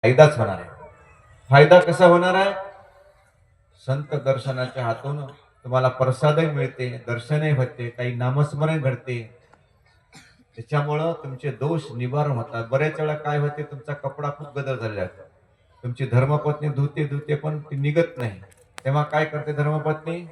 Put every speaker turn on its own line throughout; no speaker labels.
फायदाच होणार आहे. फायदा कसा होणार आहे? संत दर्शनाच्या हातून तुम्हाला प्रसादही मिळते, दर्शनही होते, काही नामस्मरण घडते. त्याच्यामुळं तुमचे दोष निवारण होतात. बऱ्याच वेळा काय होते, तुमचा कपडा खूप गदर झालेला आहे, तुमची धर्मपत्नी धुते धुते पण ती निघत नाही. तेव्हा काय करते धर्मपत्नी?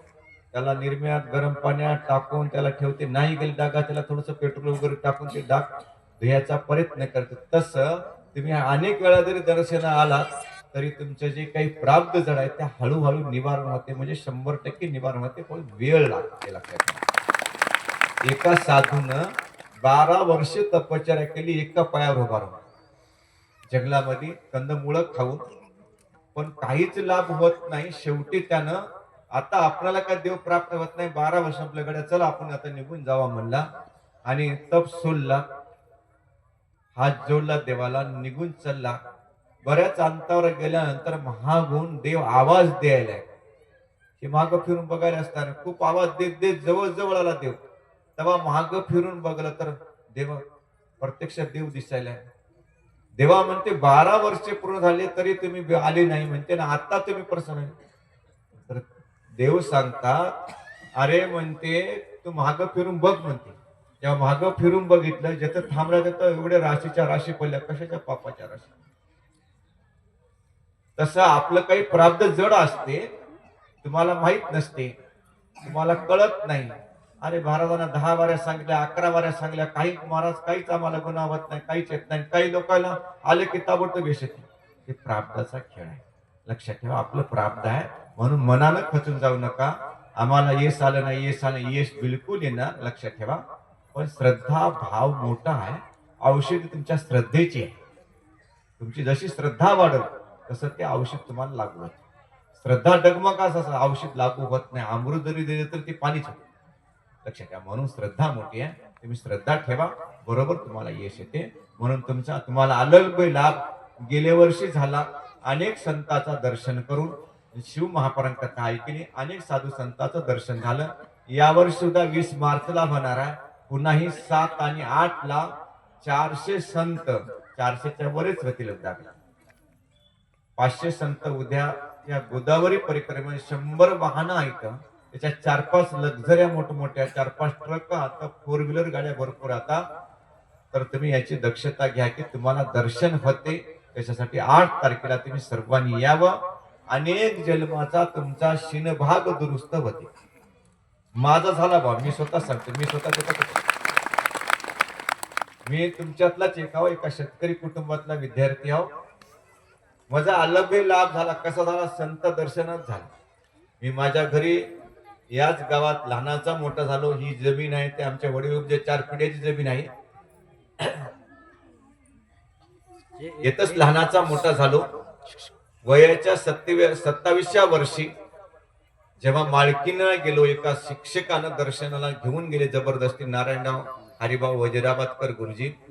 त्याला निर्म्यात गरम पाण्यात टाकून त्याला ठेवते. नाही गेली डागा, त्याला थोडंसं पेट्रोल वगैरे टाकून ते डाग धुयाचा प्रयत्न करते. तसं तुम्ही अनेक वेळा जरी दर्शना आलात तरी तुमचं जे काही प्राप्त जड आहे ते हळूहळू निवारण होते. म्हणजे 100% निवारण होते, पण वेळ लागते. लक्षात घ्या. एका साधून 12 वर्ष तपश्चर्या केली एका पायावर उभा राहून, जंगलामध्ये कंदमुळं खाऊन, पण काहीच लाभ होत नाही. शेवटी त्यानं, आता आपल्याला काय देव प्राप्त होत नाही, 12 वर्ष आपल्याकडे, चला आपण आता निघून जावा म्हणला आणि तप सोडला, हात जोडला देवाला, निघून चालला. बऱ्याच अंतरावर गेल्यानंतर महागुण देव आवाज द्यायला, की मागं फिरून बघायला असताना खूप आवाज देत देत जवळ जवळ आला देव. तेव्हा मागं फिरून बघलं तर देव, प्रत्यक्ष देव दिसायला. देवा म्हणते 12 वर्षे पूर्ण झाले तरी तुम्ही आले नाही म्हणते ना, आता तुम्ही प्रसन्न आहे. तर देव सांगतात, अरे म्हणते तू मागं फिरून बघ म्हणते. जेव्हा मागं फिरून बघितलं, जिथं थांबला तिथं एवढे राशीच्या राशी पडल्या. कशाच्या? पापाच्या राशी. तसं आपलं काही प्रारब्ध जड असते, तुम्हाला माहित नसते, तुम्हाला कळत नाही. अरे महाराजांना 10 वाऱ्या सांगितल्या, 11 वाऱ्या सांगितल्या, काही महाराज काहीच आम्हाला गुन्हा होत नाही, काहीच येत नाही. काही लोकांना आले की ताबडतोब यश येते. हे प्रारब्धाचा खेळ आहे. लक्षात ठेवा, आपलं प्रारब्ध आहे म्हणून मनानं खचून जाऊ नका. आम्हाला यश आलं नाही, यश आलं, यश बिलकुल येणार, लक्षात ठेवा. पण श्रद्धा भाव मोठा आहे. औषध तुमच्या श्रद्धेची आहे. तुमची जशी श्रद्धा वाढेल तसं ते औषध तुम्हाला लागू होतं. श्रद्धा डगमगाच असं औषध लागू होत नाही. अमृत जरी दिले तर ते पाणीच होतं. लक्षात घ्या. म्हणून श्रद्धा मोठी आहे. तुम्ही श्रद्धा ठेवा, बरोबर तुम्हाला यश येते. म्हणून तुम्हाला अलग लाभ गेल्या वर्षी झाला. अनेक संतांचं दर्शन करून शिव महापुराण कथा ऐकली, अनेक साधू संतांचं दर्शन झालं. यावर्षी सुद्धा 20 मार्चला होणार आहे. पुन्हाही 7 आणि 8 ला 400 संत, 400च्या वरच होतील. 500 संत उद्या या गोदावरी परिक्रमेत 100 वाहनं आहेत. त्याच्या 4-5 लक्झऱ्या मोठमोठ्या, 4-5 ट्रक, आता 4 व्हीलर गाड्या भरपूर. आता तर तुम्ही याची दक्षता घ्या की तुम्हाला दर्शन होते. त्याच्यासाठी 8 तारखेला तुम्ही सर्वांनी यावं. अनेक जन्माचा तुमचा शिनभाग दुरुस्त होते. माझा झाला बा, मी स्वतः सांगतो, मी स्वतः मी तुमच्यातलाच एका शेतकरी कुटुंबातला विद्यार्थी आहो. माझा अलग लाभ झाला. कसा झाला? संत दर्शनात झाला. मी माझ्या घरी याच गावात लहानाचा मोठा झालो. ही जमीन आहे ते आमच्या वडिलोपार्जित 4 पिढ्याची जमीन आहे. येतच लहानाचा मोठा झालो. वयाच्या 27व्या वर्षी जेव्हा माळकीनं गेलो, एका शिक्षकानं दर्शनाला घेऊन गेले जबरदस्ती, नारायणराव हरिभाऊ वजिराबादकर गुरुजी.